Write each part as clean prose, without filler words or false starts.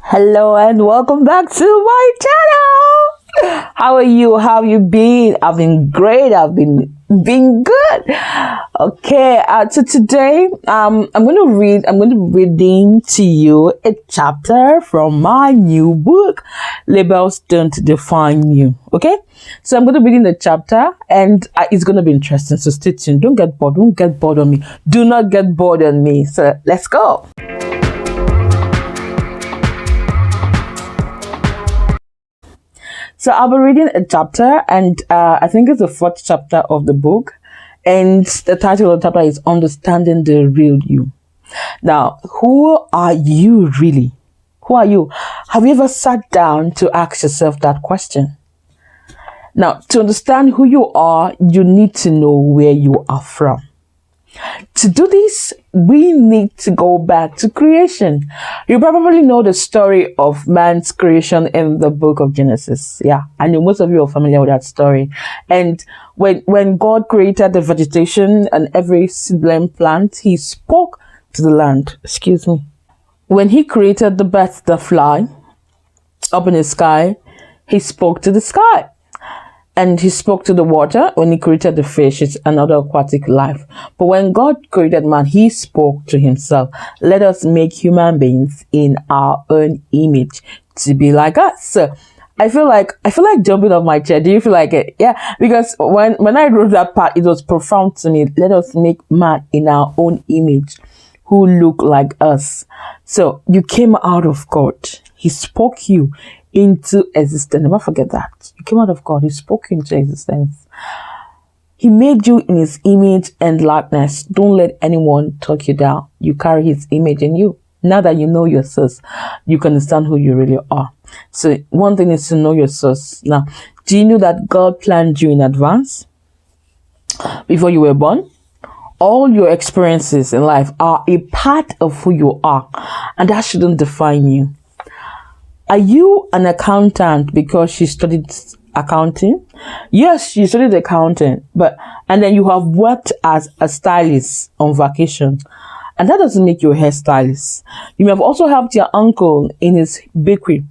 Hello and welcome back to my channel. How are you? How have you been? I've been great. I've been good. Okay, so today I'm going to be reading to you a chapter from my new book, Labels Don't Define You. Okay, so I'm going to be reading the chapter and it's going to be interesting. So stay tuned. Don't get bored. Don't get bored on me. Do not get bored on me. So let's go. So I'll be reading a chapter, and I think it's the fourth chapter of the book, and the title of the chapter is Understanding the Real You. Now, who are you really? Who are you? Have you ever sat down to ask yourself that question? Now, to understand who you are, you need to know where you are from. To do this, we need to go back to creation. You probably know the story of man's creation in the book of Genesis. Yeah, I know most of you are familiar with that story. And when God created the vegetation and every seedling plant, he spoke to the land. Excuse me. When he created the birds that fly up in the sky, he spoke to the sky. And he spoke to the water when he created the fishes and other aquatic life. But when God created man, he spoke to himself. Let us make human beings in our own image to be like us. So I feel like jumping off my chair. Do you feel like it? Yeah, because when I wrote that part, it was profound to me. Let us make man in our own image who look like us. So you came out of God. He spoke you into existence. Never forget that. You came out of God. He spoke you into existence. He made you in his image and likeness. Don't let anyone talk you down. You carry his image in you. Now that you know your source, you can understand who you really are. So one thing is to know your source. Now, do you know that God planned you in advance before you were born? All your experiences in life are a part of who you are, and that shouldn't define you. Are you an accountant because you studied accounting? Yes, you studied accounting, and then you have worked as a stylist on vacation, and that doesn't make you a hairstylist. You may have also helped your uncle in his bakery,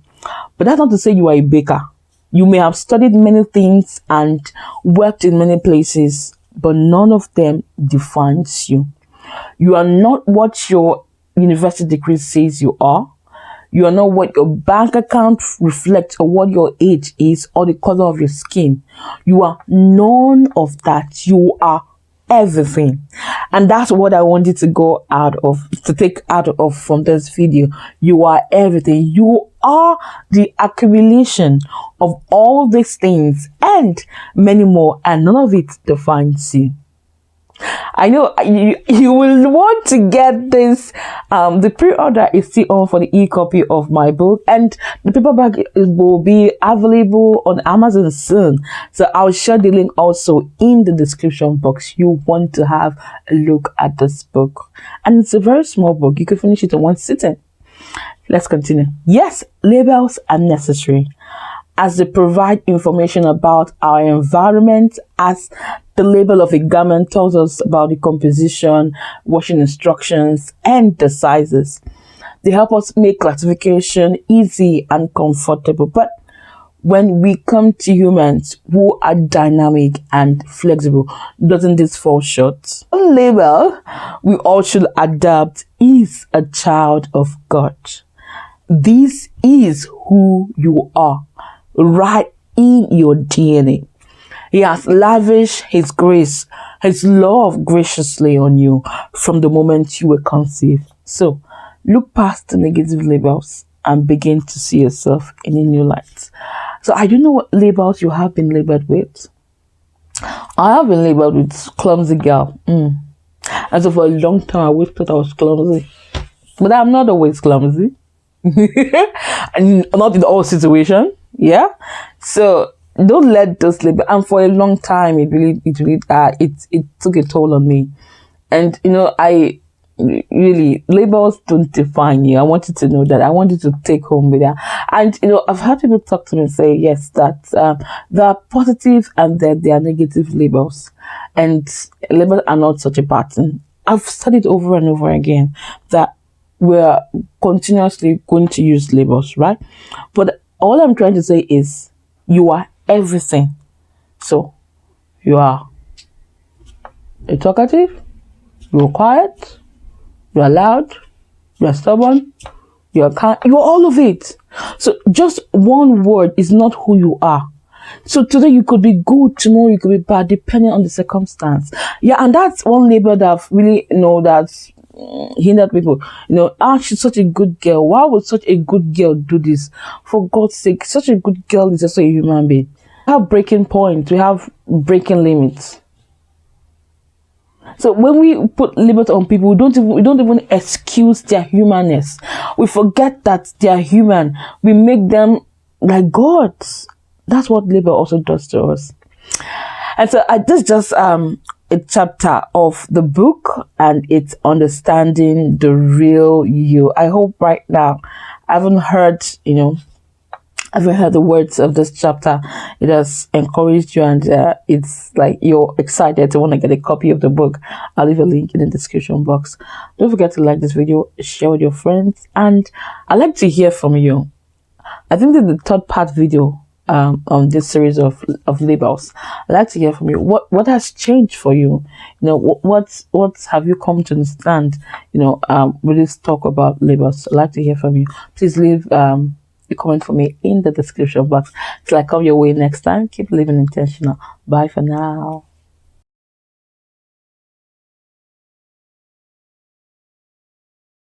but that's not to say you are a baker. You may have studied many things and worked in many places, but none of them defines you. You are not what your university degree says you are. You are not what your bank account reflects or what your age is or the color of your skin. You are none of that. You are everything. And that's what I wanted to take out of from this video. You are everything. You are the accumulation of all these things and many more, and none of it defines you. I know you will want to get this. The pre-order is still on for the e-copy of my book, and the paperback will be available on Amazon soon. So I'll share the link also in the description box. You want to have a look at this book, and it's a very small book. You can finish it in one sitting. Let's continue. Yes, labels are necessary, as they provide information about our environment, as the label of a garment tells us about the composition, washing instructions, and the sizes. They help us make classification easy and comfortable. But when we come to humans who are dynamic and flexible, doesn't this fall short? A label we all should adapt is a child of God. This is who you are, right in your DNA. He has lavished his grace, his love graciously on you from the moment you were conceived. So look past the negative labels and begin to see yourself in a new light. So I don't know what labels you have been labeled with. I have been labeled with clumsy girl. And so for a long time I always thought I was clumsy. But I'm not always clumsy. And not in all situations. Yeah. So don't let those labels. And for a long time, it took a toll on me. And I really, labels don't define you. I want you to know that. I want you to take home with that. And I've had people talk to me and say yes, that there are positive and there are negative labels, and labels are not such a pattern. I've studied over and over again that we're continuously going to use labels, right? But all I'm trying to say is you are everything. So you are a talkative, you're quiet, you're loud, you're stubborn, you're kind, you're all of it. So just one word is not who you are. So today you could be good, tomorrow you could be bad, depending on the circumstance. Yeah, and that's one label that I've really that's hindered people. She's such a good girl. Why would such a good girl do this? For God's sake, such a good girl is also a human being. We have breaking points, we have breaking limits. So when we put limits on people, we don't even excuse their humanness. We forget that they are human. We make them like gods. That's what labor also does to us. And so this is just a chapter of the book, and it's understanding the real you. I hope right now I haven't heard the words of this chapter. It has encouraged you, and it's like you're excited to want to get a copy of the book. I'll leave a link in the description box. Don't forget to like this video, share with your friends, and I'd like to hear from you. I think that the third part video on this series of labels, I'd like to hear from you. What has changed for you? What have you come to understand? With this talk about labels, I'd like to hear from you. Please leave a comment for me in the description box till I come your way next time. Keep living intentional. Bye for now.